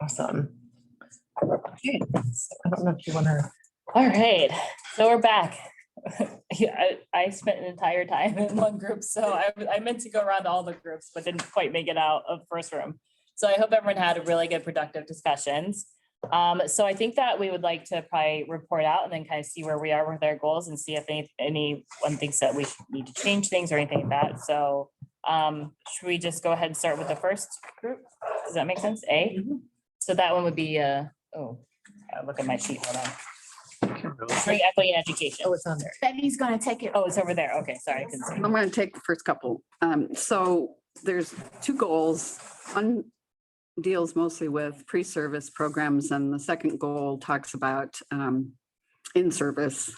Awesome. Okay, so I don't know if you want to. All right, so we're back. Yeah, I spent an entire time in one group, so I meant to go around to all the groups, but didn't quite make it out of first room. So I hope everyone had a really good productive discussions. So I think that we would like to probably report out and then kind of see where we are with our goals and see if anyone thinks that we should need to change things or anything like that. So should we just go ahead and start with the first group? Does that make sense? A? So that one would be, oh, I look at my sheet, hold on. Free equity and education. Oh, it's on there. Betty's gonna take it. Oh, it's over there. Okay, sorry, I couldn't see. I'm going to take the first couple. So there's two goals. One deals mostly with pre-service programs, and the second goal talks about in-service.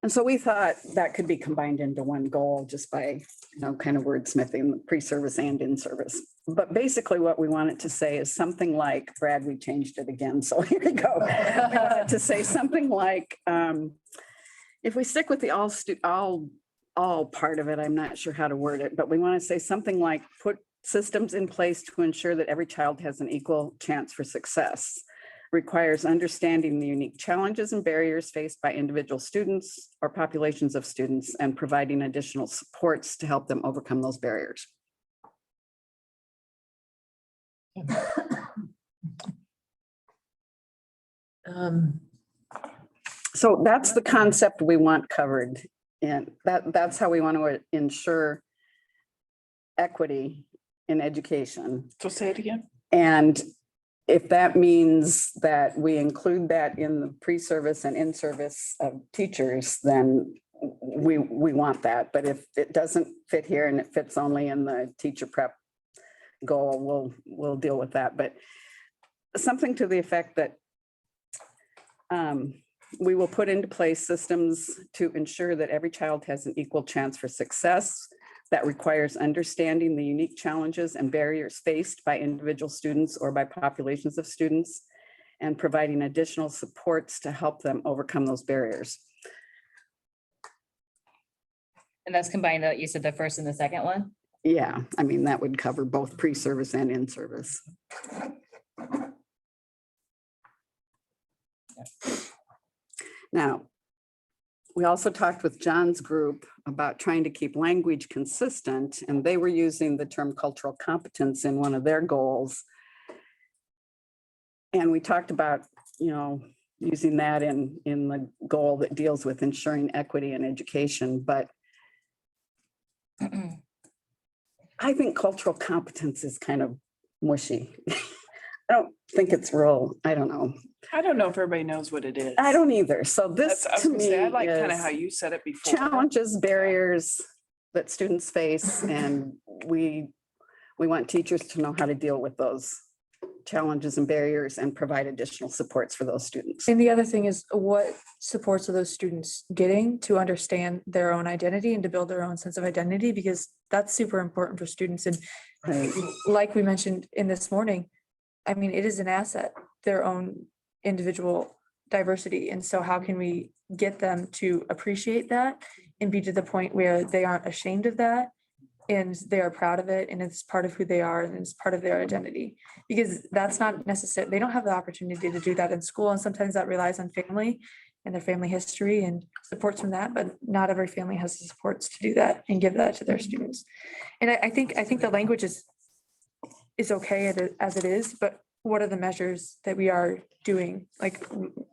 And so we thought that could be combined into one goal just by, kind of wordsmithing the pre-service and in-service. But basically what we want it to say is something like, Brad, we changed it again. So here we go. We want it to say something like, if we stick with the all part of it, I'm not sure how to word it, but we want to say something like put systems in place to ensure that every child has an equal chance for success. Requires understanding the unique challenges and barriers faced by individual students or populations of students and providing additional supports to help them overcome those barriers. So that's the concept we want covered, and that's how we want to ensure equity in education. So say it again. And if that means that we include that in the pre-service and in-service of teachers, then we want that. But if it doesn't fit here and it fits only in the teacher prep goal, we'll deal with that. But something to the effect that we will put into place systems to ensure that every child has an equal chance for success. That requires understanding the unique challenges and barriers faced by individual students or by populations of students, and providing additional supports to help them overcome those barriers. And that's combined, you said the first and the second one? Yeah, I mean, that would cover both pre-service and in-service. Now, we also talked with John's group about trying to keep language consistent, and they were using the term cultural competence in one of their goals. And we talked about, using that in the goal that deals with ensuring equity in education. But I think cultural competence is kind of mushy. I don't think it's real. I don't know. I don't know if everybody knows what it is. I don't either. So this I was to gonna me say, I like kind of is how you said it before. challenges, barriers that students face, and we want teachers to know how to deal with those challenges and barriers and provide additional supports for those students. And the other thing is, what supports are those students getting to understand their own identity and to build their own sense of identity, because that's super important for students. And Right. like we mentioned in this morning, I mean, it is an asset, their own individual diversity. And so how can we get them to appreciate that and be to the point where they aren't ashamed of that and they are proud of it and it's part of who they are and it's part of their identity? Because that's not necessary. They don't have the opportunity to do that in school. And sometimes that relies on family and their family history and supports from that, but not every family has the supports to do that and give that to their students. And I think the language is okay as it is, but what are the measures that we are doing, like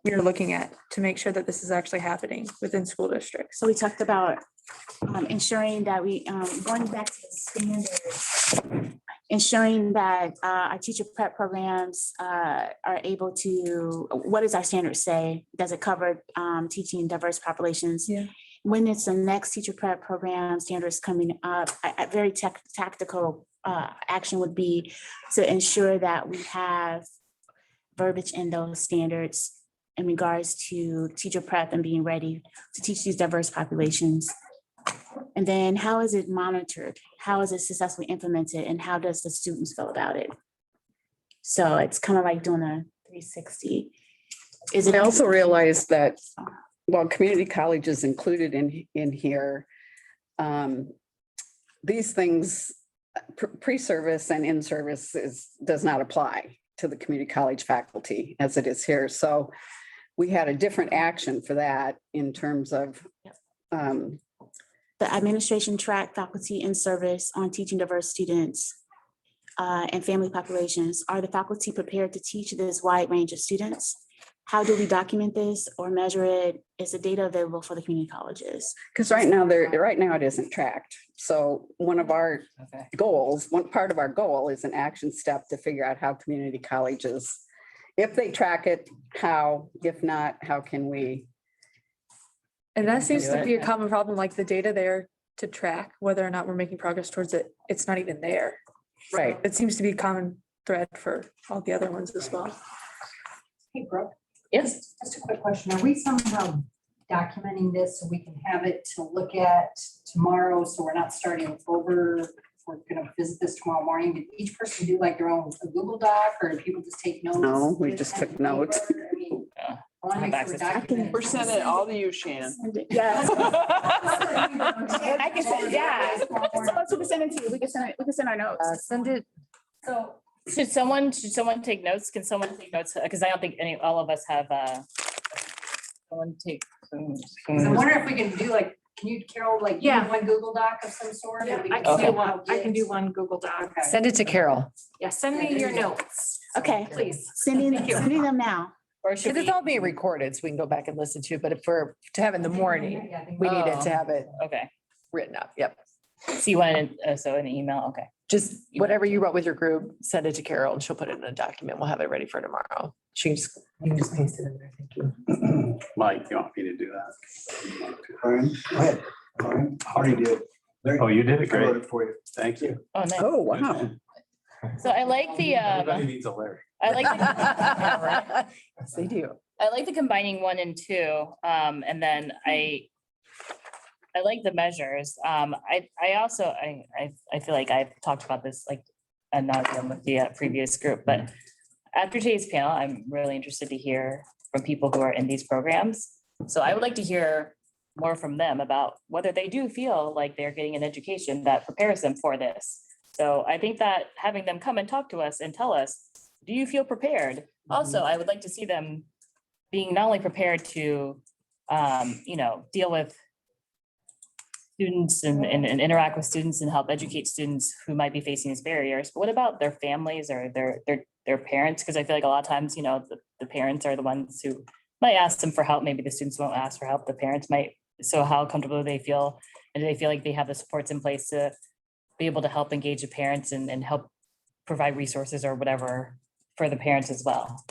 we're looking at, to make sure that this is actually happening within school districts? So we talked about ensuring that we, going back to the standards, ensuring that our teacher prep programs are able to, what does our standard say? Does it cover teaching diverse populations? Yeah. When it's the next teacher prep program standards coming up, a very tactical action would be to ensure that we have verbiage in those standards in regards to teacher prep and being ready to teach these diverse populations. And then how is it monitored? How is it successfully implemented? And how does the students feel about it? So it's kind of like doing a 360. I also realized that while community college is included in here, these things pre-service and in-service does not apply to the community college faculty as it is here. So we had a different action for that in terms of, The administration track faculty in service on teaching diverse students and family populations. Are the faculty prepared to teach this wide range of students? How do we document this or measure it? Is the data available for the community colleges? because right now it isn't tracked. So one of our Okay. goals, one part of our goal is an action step to figure out how community colleges, if they track it, how, if not, how can we? And that seems to do be a it. common problem, like the data there to track whether or not we're making progress towards it, it's not even there. Right. It seems to be a common thread for all the other ones as well. Hey, Brooke, Yes. just a quick question. Are we somehow documenting this so we can have it to look at tomorrow? So we're not starting over. We're gonna visit this tomorrow morning. Did each person do like their own a Google Doc or do people just take notes? No, we with just pen took and notes. paper? I mean, Yeah. I wanna make Have sure we're access to it. documenting. We're sending it all to you, Shan. Yes. I I can send, yeah. So we can send it to you. We can send our notes. Send it. So, Should someone take notes? Can someone take notes? Because I don't think all of us have, someone take. I wonder if we can do like, can you, Carol, like, do Yeah. one Google Doc of some sort? Yeah, and we I can can do somehow one, I can get- do one Google Doc. Okay. Send it to Carol. Yeah, send me your notes, Okay, please. sending Thank you. them now. Or should Because it's we? all being recorded, so we can go back and listen to it, but if we're to have in the morning, Yeah, I think- we needed Oh. to have it Okay. written up. Yep. So you want, so an email? Okay. Just whatever you wrote with your group, send it to Carol and she'll put it in a document. We'll have it ready for tomorrow. You can just paste it in there. Thank you. Mike, you want me to do that? Brian, go ahead. Brian, already did. Oh, you did it I wrote great. it for you. Thank you. Oh, nice. Oh, wow. So I like the, Everybody needs a Larry. I like, the- Yes, they do. I like the combining 1 and 2. And then I like the measures. I also, I feel like I've talked about this like ad nauseam with the previous group, but after today's panel, I'm really interested to hear from people who are in these programs. So I would like to hear more from them about whether they do feel like they're getting an education that prepares them for this. So I think that having them come and talk to us and tell us, do you feel prepared? Also, I would like to see them being not only prepared to, deal with students and interact with students and help educate students who might be facing these barriers, but what about their families or their parents? Because I feel like a lot of times, the parents are the ones who might ask them for help. Maybe the students won't ask for help. The parents might. So how comfortable do they feel? And do they feel like they have the supports in place to be able to help engage the parents and help provide resources or whatever for the parents as well?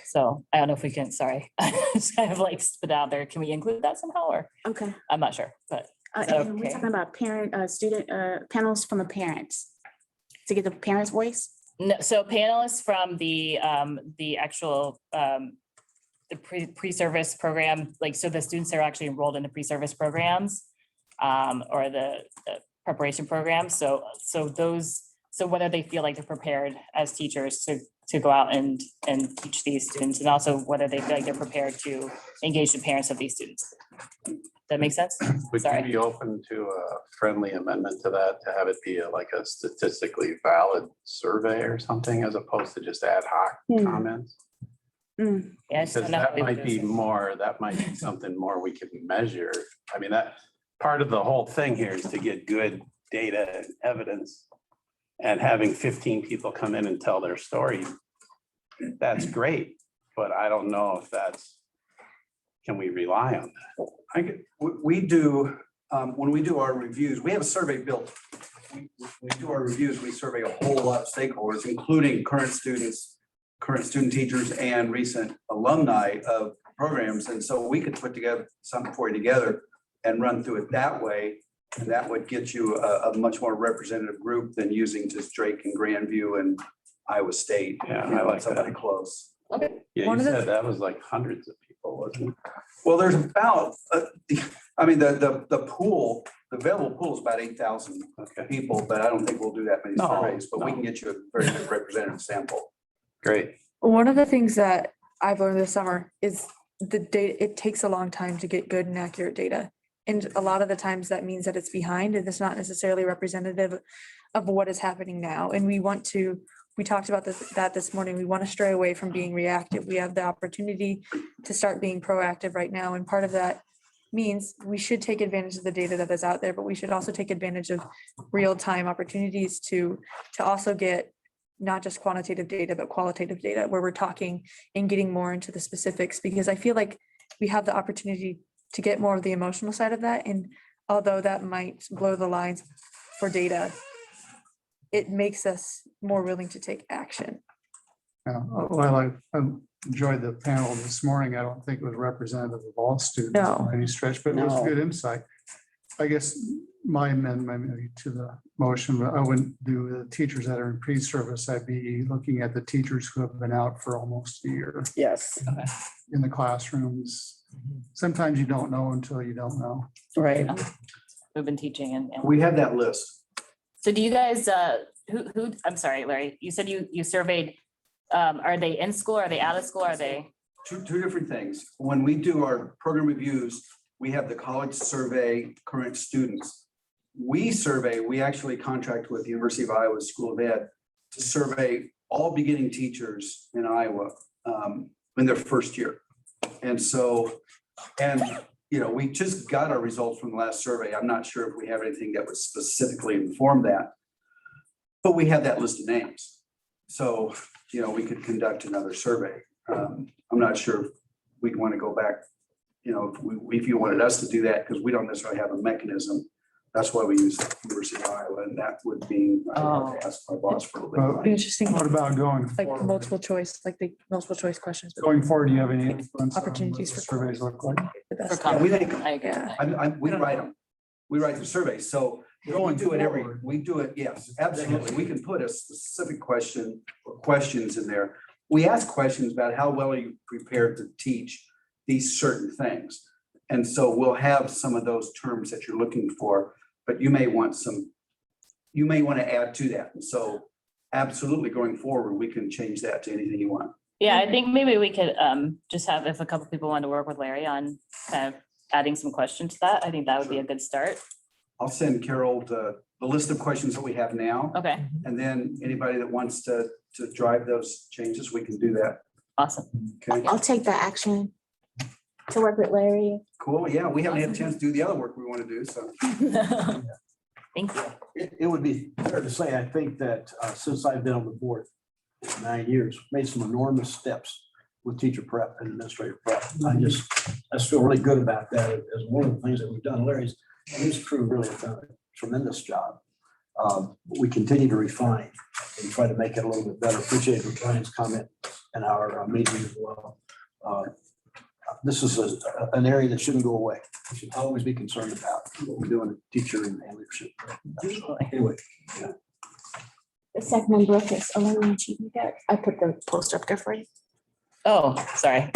So I don't know if we can, sorry, just kind of like spit out there. Can we include that somehow or Okay. I'm not sure, but Is that And we're okay? talking about student panels from the parents to get the parents' voice. no, so panelists from the actual the pre-service program, like, so the students that are actually enrolled in the pre-service programs or the preparation program. So whether they feel like they're prepared as teachers to go out and teach these students, and also whether they feel like they're prepared to engage the parents of these students. Does that make sense? Would Sorry. you be open to a friendly amendment to that, to have it be like a statistically valid survey or something as opposed to just ad hoc comments? Yeah, I just Because don't know how that we would might do be this. more, that might be something more we can measure. I mean, that, part of the whole thing here is to get good data and evidence. And having 15 people come in and tell their story, that's great, but I don't know if that's, can we rely on that? We do, when we do our reviews, we have a survey built. When we do our reviews, we survey a whole lot of stakeholders, including current students, current student teachers, and recent alumni of programs. And so we could put together something for you together and run through it that way. And that would get you a much more representative group than using just Drake and Grandview and Iowa State. Yeah, you know, I like somebody that. close. Yeah, One you of the- said that was like hundreds of people, wasn't it? Well, there's about, I mean, the pool, the available pool is about 8,000 Okay, people, but I don't think we'll do that many No, surveys, but we no. can get you a very good representative sample. great. One of the things that I've learned this summer is the data, it takes a long time to get good and accurate data. And a lot of the times that means that it's behind and it's not necessarily representative of what is happening now. And we talked about that this morning. We want to stray away from being reactive. We have the opportunity to start being proactive right now. And part of that means we should take advantage of the data that is out there, but we should also take advantage of real-time opportunities to also get not just quantitative data, but qualitative data where we're talking and getting more into the specifics, because I feel like we have the opportunity to get more of the emotional side of that. And although that might blur the lines for data, it makes us more willing to take action. Well, I enjoyed the panel this morning. I don't think it was representative of all students No. by any stretch, but it was No. good insight. I guess my amendment maybe to the motion, but I wouldn't do the teachers that are in pre-service. I'd be looking at the teachers who have been out for almost a year Yes, in the classrooms. Sometimes you don't know until you don't know. right. We've been teaching and. We have that list. So do you guys, I'm sorry, Larry, you said you surveyed, are they in school? Are they out of school? Are they? Two different things. When we do our program reviews, we have the college survey current students. We actually contract with the University of Iowa School of Ed to survey all beginning teachers in Iowa in their first year. And so, we just got our results from the last survey. I'm not sure if we have anything that would specifically inform that, but we have that list of names. So, we could conduct another survey. I'm not sure if we'd want to go back, if you wanted us to do that, because we don't necessarily have a mechanism. That's why we use the University of Iowa, and that would be, I would have to ask my boss for a little. Be interesting, What about going like forward? multiple choice, like the multiple choice questions. Going forward, do you have any influence on what Opportunities the for surveys look like? The For best. Yeah, we make I agree. Yeah. we write them. We write the surveys. So we Going do it forward. we do it, yes, absolutely. We can put a specific question or questions in there. We ask questions about how well are you prepared to teach these certain things. And so we'll have some of those terms that you're looking for, but you may want to add to that. And so absolutely going forward, we can change that to anything you want. Yeah, I think maybe we could just have, if a couple people want to work with Larry on kind of adding some questions to that, I think that would be a good start. I'll send Carol the list of questions that we have now. Okay, And then anybody that wants to drive those changes, we can do that. awesome. Okay, I'll take the action to work with Larry. cool. Yeah, we haven't had a chance to do the other work we want to do, so. Thank you. It would be fair to say, I think that since I've been on the board for 9 years, made some enormous steps with teacher prep and administrative prep. I just feel really good about that as one of the things that we've done. Larry's and his crew really have done a tremendous job. We continue to refine and try to make it a little bit better. Appreciate Brian's comment in our meeting as well. This is an area that shouldn't go away. We should always be concerned about what we're doing, teacher and leadership. Anyway. The second one, Brooke, is eliminating achievement gap. I put the poster up there for you. Oh, sorry.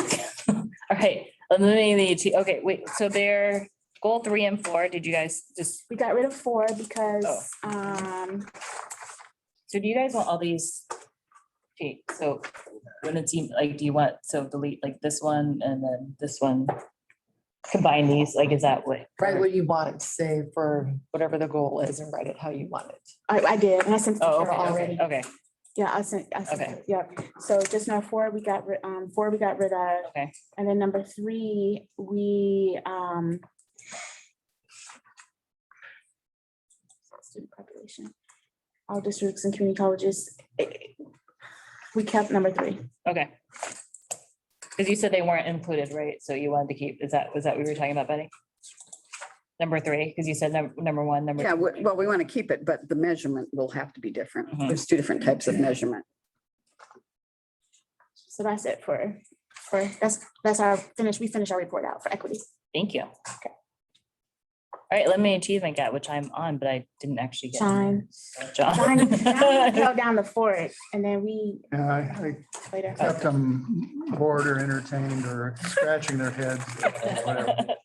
All right, okay, wait, so they're goal 3 and 4, did you guys just, We got rid of 4 because, so do you guys want all these? Okay, so when it's like, do you want, so delete like this one and then this one? Combine these, like, is that what? Write what you want it to say for whatever the goal is and write it how you want it. I did, and I sent it to Oh, Carol okay, already. okay, Yeah, I sent, Okay. it, yeah. So just now 4, we got rid of, okay. and then number 3, we, student population, all districts and community colleges. We kept number 3. Okay. Because you said they weren't included, right? So you wanted to keep, was that what we were talking about, Betty? Number 3, because you said number 1, number. Yeah, 2. well, we want to keep it, but the measurement will have to be different. Mhm. There's 2 different types of measurement. So that's it for that's our finish. We finished our report out for equity. Thank you. Okay. All right, let me achievement gap, which I'm on, but I didn't actually get. Shine. John. Held down the fort, and then we Yeah, I later. kept them bored or entertained or scratching their heads. Whatever.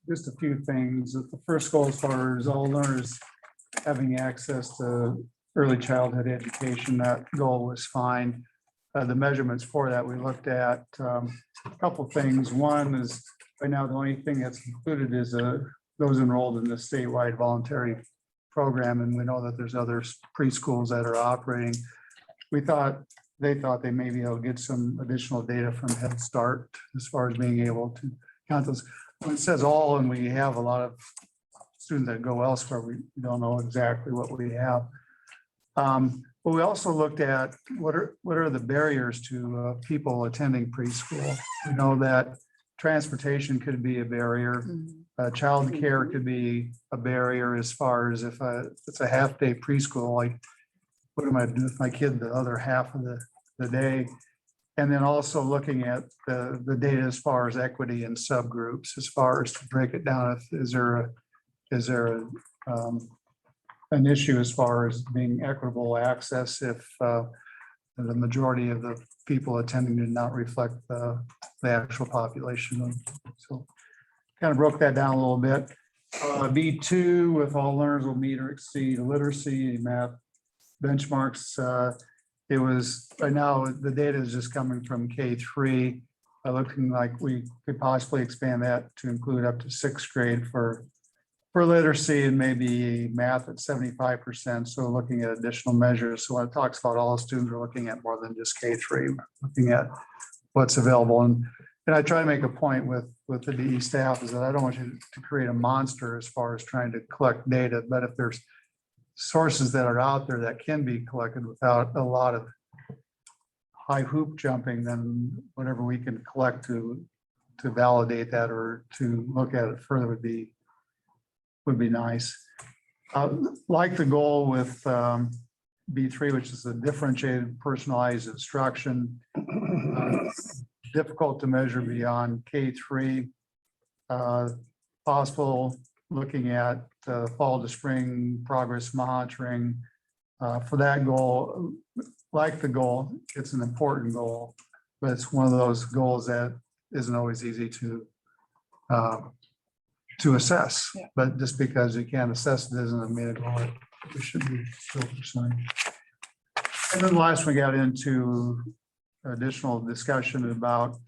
Just a few things. The first goal, as far as all learners having access to early childhood education, that goal was fine. The measurements for that, we looked at a couple things. One is Right now, the only thing that's included is those enrolled in the statewide voluntary program, and we know that there's other preschools that are operating. They thought they maybe will get some additional data from Head Start as far as being able to count those. When it says all, and we have a lot of students that go elsewhere, we don't know exactly what we have. But we also looked at what are the barriers to people attending preschool. We know that transportation could be a barrier. Childcare could be a barrier as far as if it's a half-day preschool, like what am I doing with my kid the other half of the day? And then also looking at the data as far as equity and subgroups, as far as to break it down, is there an issue as far as being equitable access if the majority of the people attending did not reflect the actual population. So kind of broke that down a little bit. B2, with all learners will meet or exceed literacy, math benchmarks. It was, right now, the data is just coming from K3, looking like we could possibly expand that to include up to sixth grade for literacy, and maybe math at 75%. So looking at additional measures. So when it talks about all students, we're looking at more than just K3, looking at what's available. And I try to make a point with the DE staff is that I don't want you to create a monster as far as trying to collect data, but if there's sources that are out there that can be collected without a lot of high hoop jumping, then whatever we can collect to validate that or to look at it further would be nice. Like the goal with B3, which is a differentiated personalized instruction, difficult to measure beyond K3, possible looking at fall to spring progress monitoring. For that goal, like the goal, it's an important goal, but it's one of those goals that isn't always easy to assess. Yeah. But just because you can't assess it doesn't mean it goal that we should be still pursuing. And then last, we got into additional discussion about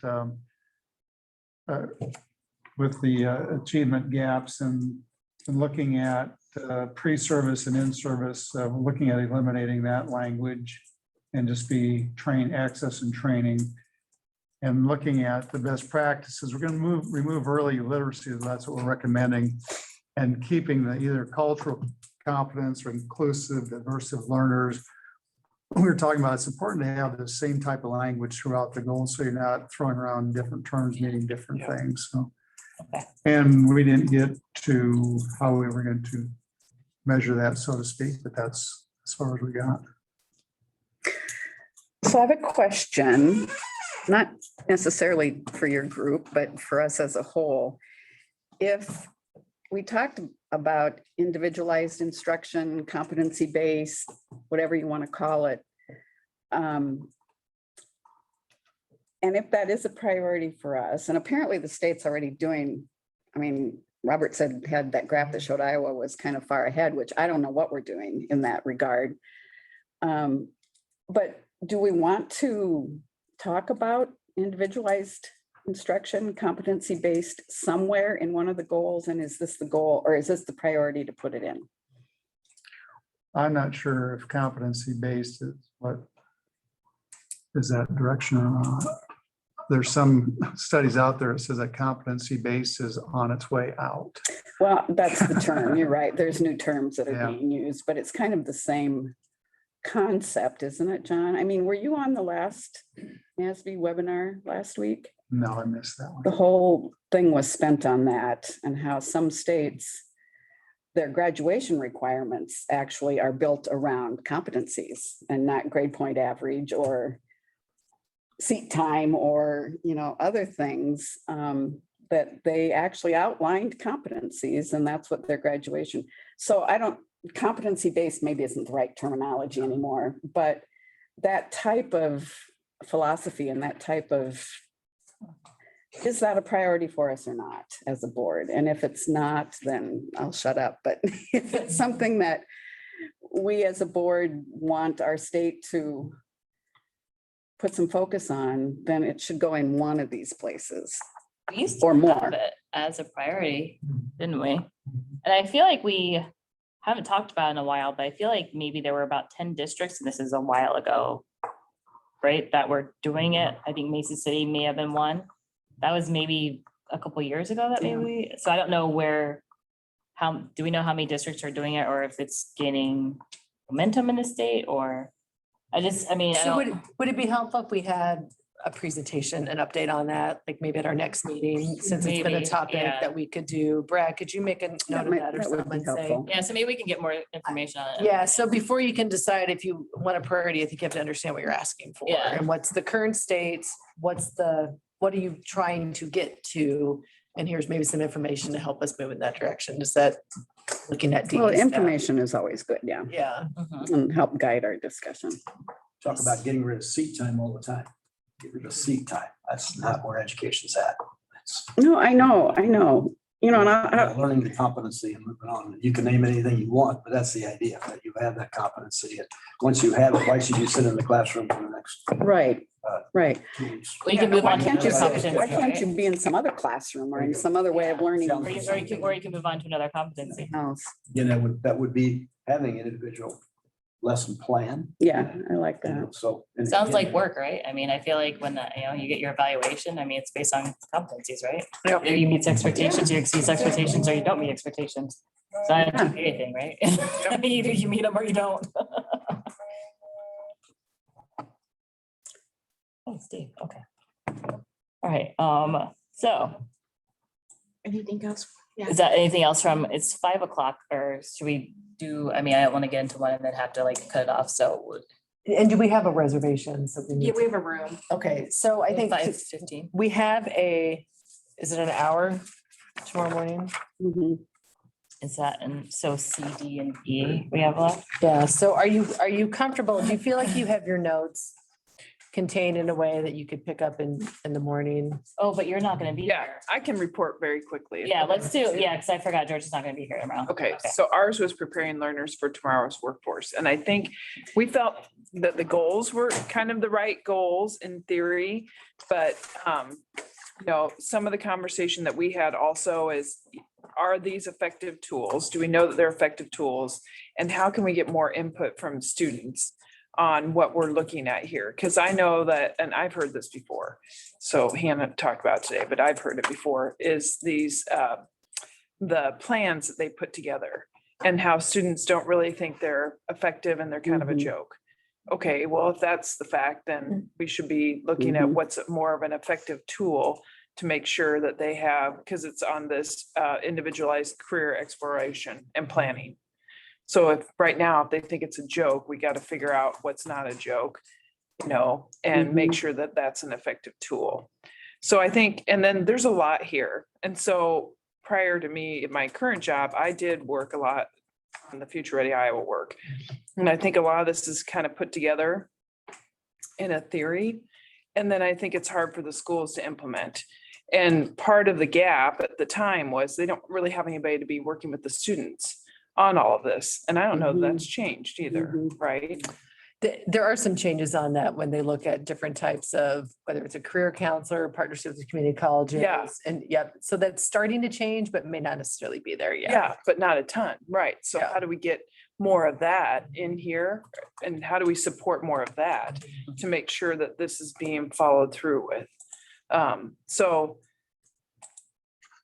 with the achievement gaps and looking at pre-service and in-service, looking at eliminating that language and just be access and training, and looking at the best practices. We're going to remove early literacy. That's what we're recommending, and keeping the either cultural competence or inclusive, diversive learners. We were talking about it's important to have the same type of language throughout the goal, so you're not throwing around different terms meaning different things. So, and we didn't get to how we were going to measure that, so to speak, but that's as far as we got. So I have a question, not necessarily for your group, but for us as a whole. If we talked about individualized instruction, competency-based, whatever you want to call it, and if that is a priority for us, and apparently the state's already doing, I mean, Robert had that graph that showed Iowa was kind of far ahead, which I don't know what we're doing in that regard. But do we want to talk about individualized instruction, competency-based somewhere in one of the goals? And is this the goal, or is this the priority to put it in? I'm not sure if competency-based is what is that direction or not. There's some studies out there that says that competency-based is on its way out. Well, that's the term. You're right. There's new terms that are Yeah. being used, but it's kind of the same concept, isn't it, John? I mean, were you on the last NASB webinar last week? No, I missed that one. The whole thing was spent on that and how some states, their graduation requirements actually are built around competencies and not grade point average or seat time or, other things, that they actually outlined competencies, and that's what their graduation. So competency-based maybe isn't the right terminology anymore, but that type of philosophy and that type of, is that a priority for us or not as a board? And if it's not, then I'll shut up. But if it's something that we as a board want our state to put some focus on, then it should go in one of these places. We used to Or more. have it as a priority, didn't we? And I feel like we haven't talked about it in a while, but I feel like maybe there were about 10 districts, and this is a while ago, right, that were doing it. I think Mason City may have been one. That was maybe a couple years ago that maybe, so I don't know do we know how many districts are doing it, or if it's gaining momentum in the state, or I mean, I So don't. would it be helpful if we had a presentation, an update on that, like maybe at our next meeting, since it's been a Maybe, topic yeah. that we could do? Brad, could you make a note of that or That would something? be Say, helpful. Yeah, so maybe we can get more information on it. yeah, so before you can decide if you want a priority, I think you have to understand what you're asking for. Yeah. And what's the current state, what are you trying to get to? And here's maybe some information to help us move in that direction. Is that looking at? Well, DE staff? information is always good, yeah, Yeah, Mhm. and help guide our discussion. Talk about getting rid of seat time all the time. Get rid of seat time. That's not where education's at. It's No, I know. You know, and learning the competency and moving on. You can name anything you want, but that's the idea, that you have that competency. And once you have it, why should you sit in the classroom for the next right. 2 weeks? We can move Why on to can't you, another why competency, can't right? you be in some other classroom or in some other way of learning? Or you can move on to another competency. else? That would be having an individual lesson plan. Yeah, I like You that. know, so. and Sounds like again, work, right? I mean, I feel like when you get your evaluation, I mean, it's based on competencies, right? Yep. Either you meet expectations, you exceed expectations, or you don't meet expectations. It's not a GPA thing, right? Either you meet them or you don't. Oh, Steve, okay. All right, so Anything else? Yeah. is that anything else from, it's 5 o'clock, or should we do, I mean, I don't want to get into one and then have to like cut it off, so. and do we have a reservation? So we Yeah, need, we have a room. okay, so I think 5:15. we have is it an hour tomorrow morning? Mhm. Is that, and so C, D, and E we have left? Yeah, so are you comfortable? Do you feel like you have your notes contained in a way that you could pick up in the morning? Oh, but you're not gonna be Yeah, here. I can report very quickly. Yeah, let's do, yeah, because I forgot George is not gonna be here tomorrow. Okay, so ours was preparing learners for tomorrow's workforce. And I think we felt that the goals were kind of the right goals in theory. But, some of the conversation that we had also is, are these effective tools? Do we know that they're effective tools? And how can we get more input from students on what we're looking at here? Because I know that, and I've heard this before, so Hannah talked about it today, but I've heard it before, is these, the plans that they put together and how students don't really think they're effective and they're kind of a Mhm. joke. Okay, well, if that's the fact, then we should be looking at Mhm. what's more of an effective tool to make sure that they have, because it's on this individualized career exploration and planning. So if right now, if they think it's a joke, we got to figure out what's not a joke, and make sure that that's an effective tool. So I think, and then there's a lot here. And so prior to me, in my current job, I did work a lot on the Future Ready Iowa work. And I think a lot of this is kind of put together in a theory. And then I think it's hard for the schools to implement. And part of the gap at the time was they don't really have anybody to be working with the students on all of this. And I don't know that that's changed either, right? There are some changes on that when they look at different types of, whether it's a career counselor, partnerships with community colleges. Yeah. And so that's starting to change, but may not necessarily be there yet. Yeah, but not a ton, right? So Yeah. how do we get more of that in here? And how do we support more of that to make sure that this is being followed through with? So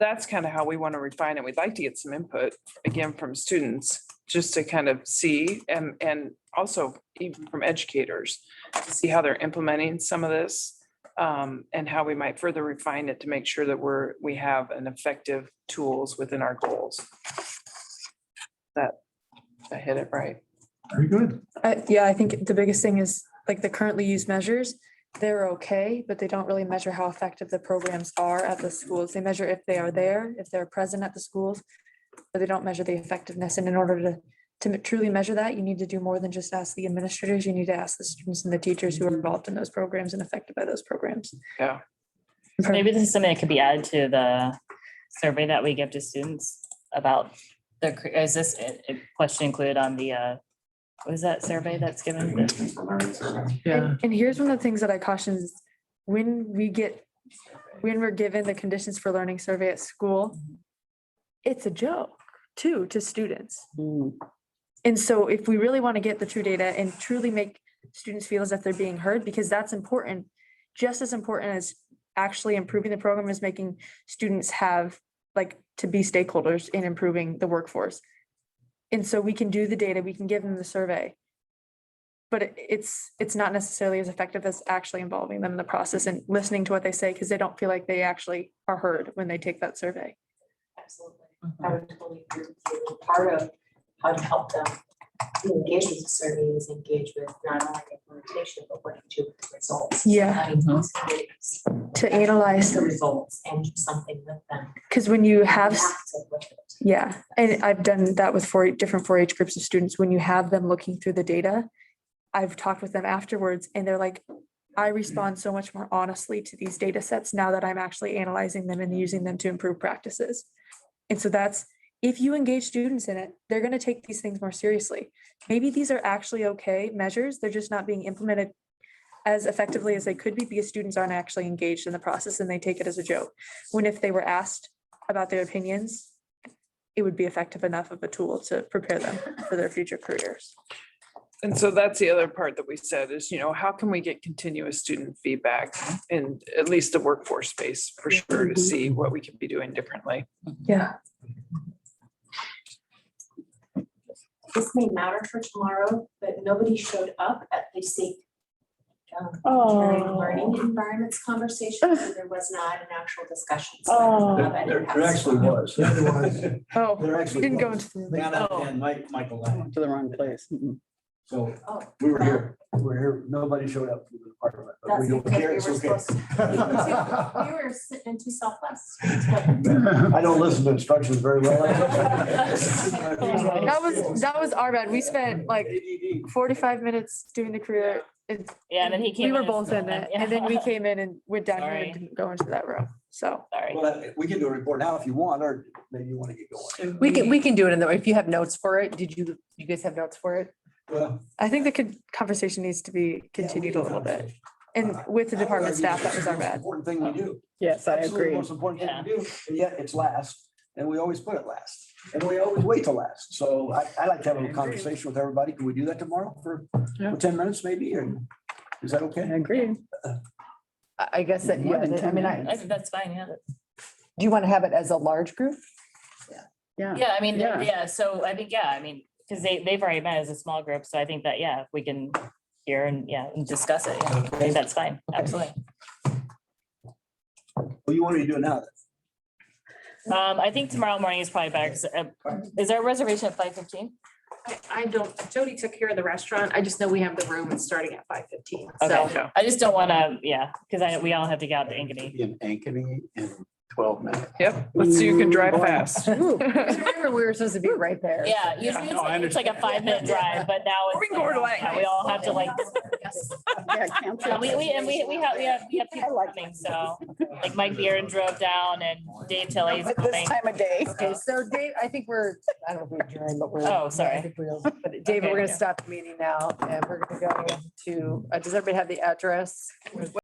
that's kind of how we want to refine it. We'd like to get some input again from students, just to kind of see, and also even from educators, to see how they're implementing some of this, and how we might further refine it to make sure that we have an effective tools within our goals. That, I hit it right. Very good. Yeah, I think the biggest thing is like the currently used measures, they're okay, but they don't really measure how effective the programs are at the schools. They measure if they are there, if they're present at the schools, but they don't measure the effectiveness. And in order to truly measure that, you need to do more than just ask the administrators. You need to ask the students and the teachers who are involved in those programs and affected by those programs. Yeah. Maybe this is something that could be added to the survey that we give to students about is this a question included on the, what is that survey that's given? Yeah. And here's one of the things that I caution is when we get when we're given the conditions for learning survey at school, it's a joke too, to students. And so if we really want to get the true data and truly make students feel as if they're being heard, because that's important, just as important as actually improving the program is making students have, like, to be stakeholders in improving the workforce. And so we can do the data, we can give them the survey. But it's not necessarily as effective as actually involving them in the process and listening to what they say, because they don't feel like they actually are heard when they take that survey. Absolutely. I would totally agree with you. Part of how to help them engage with the survey is engage with not only implementation, but what you do with the results. Yeah. Having those committees To analyze the results and do something with them. because when you have, Active with it. yeah, and I've done that with different 4-H groups of students. When you have them looking through the data, I've talked with them afterwards and they're like, I respond so much more honestly to these data sets now that I'm actually analyzing them and using them to improve practices. And so that's, if you engage students in it, they're going to take these things more seriously. Maybe these are actually okay measures. They're just not being implemented as effectively as they could be because students aren't actually engaged in the process and they take it as a joke. When if they were asked about their opinions, it would be effective enough of a tool to prepare them for their future careers. And so that's the other part that we said is, how can we get continuous student feedback in at least the workforce space for sure to see what we can be doing differently. Yeah. This may matter for tomorrow, but nobody showed up at the safe learning environments conversation, so there was not an actual discussion. So I didn't have There actually was. Oh, There actually didn't go was. into. Donna and Michael Lang. To the wrong place. So Oh, we were here, nobody showed up from the department, but we That's don't care, because it's we were okay. we were sitting in 2 South classes. I don't listen to instructions very well. That was our bad. We spent like 45 minutes doing the career. Yeah, and then he came. We were in both in and- it, and then we yeah. came in and went down here Sorry. and didn't go into that room. So Sorry. Well, we can do a report now if you want, or maybe you want to get going. We can do it in the, if you have notes for it, you guys have notes for it? Well, I think the conversation needs to be continued a little bit. And with the department staff, that was our bad. Important thing we do. Yes, I Absolutely agree. Most important thing we do, and yet it's last, and we always put it last, and we always wait till last. So I like to have a little conversation with everybody. Can we do that tomorrow for 10 minutes maybe, or is that okay? I agree. I guess that, More yeah, than I 10 mean, I think that's fine, yeah. do you want to have it as a large group? Yeah, I mean, Yeah. yeah, so I think, yeah, I mean, because they've already met as a small group, so I think that, yeah, if we can hear and, yeah, and discuss it, yeah, I think that's fine, absolutely. Well, you want me to do it now? I think tomorrow morning is probably better, because is there a reservation at 5:15? I don't, Jody took care of the restaurant. I just know we have the room starting at 5:15. Okay, So I just don't want to, yeah, because we all have to get out to Ankeny. In Ankeny in 12 minutes. Yep, let's see who can drive fast. Remember, we were supposed to be right there. Yeah, usually it's like a 5-minute drive, but now it's, We can go to like, yeah, we all have to like, Yeah, cancel. yeah, we have people coming, so, like Mike Beard drove down and Dave Tilley's This coming. time of day. Okay, so Dave, I think I don't know if we adjourned, but we're. Oh, sorry. I think we're- But David, we're Okay. gonna stop the meeting now and we're gonna go to, does everybody have the address?